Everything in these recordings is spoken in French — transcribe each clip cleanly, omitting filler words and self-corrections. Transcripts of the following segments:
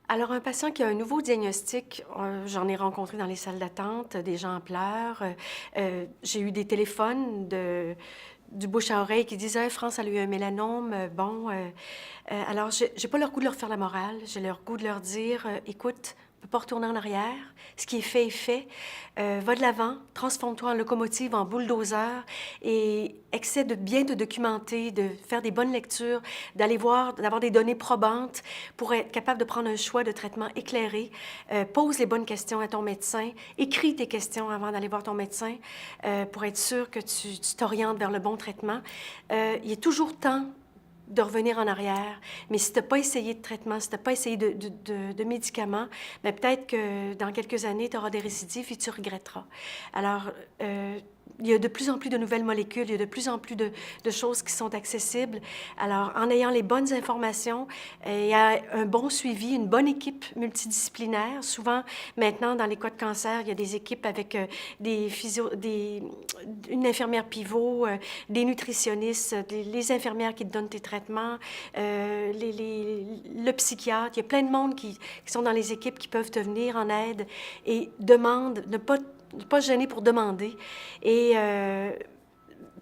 Alors, un patient qui a un nouveau diagnostic, j'en ai rencontré dans les salles d'attente, des gens en pleurs. J'ai eu des téléphones du bouche à oreille qui disent: «Hey, France, elle a eu un mélanome, alors j'ai pas le goût de leur faire la morale, j'ai le goût de leur dire: «Écoute, on peut pas retourner en arrière, ce qui est fait est fait. Va de l'avant, transforme-toi en locomotive, en bulldozer et essaie de bien te documenter, de faire des bonnes lectures, d'aller voir, d'avoir des données probantes pour être capable de prendre un choix de traitement éclairé. Pose les bonnes questions à ton médecin, écris tes questions avant d'aller voir ton médecin pour être sûr que tu t'orientes vers le bon traitement. Il est toujours temps de revenir en arrière. Mais si tu n'as pas essayé de traitement, si tu n'as pas essayé de médicaments, bien, peut-être que dans quelques années, tu auras des récidives et tu regretteras. Alors, il y a de plus en plus de nouvelles molécules, il y a de plus en plus de choses qui sont accessibles. Alors, en ayant les bonnes informations et un bon suivi, une bonne équipe multidisciplinaire, souvent, maintenant, dans les cas de cancer, il y a des équipes avec une infirmière pivot, des nutritionnistes, les infirmières qui te donnent tes traitements, le psychiatre. Il y a plein de monde qui sont dans les équipes qui peuvent te venir en aide et demande, ne pas se gêner pour demander et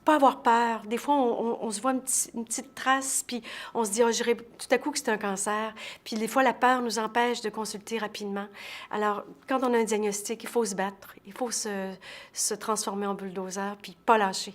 pas avoir peur. Des fois, on se voit une petite trace, puis on se dit, oh, j'irai tout à coup que c'est un cancer. Puis des fois, la peur nous empêche de consulter rapidement. Alors, quand on a un diagnostic, il faut se battre, il faut se transformer en bulldozer, puis pas lâcher.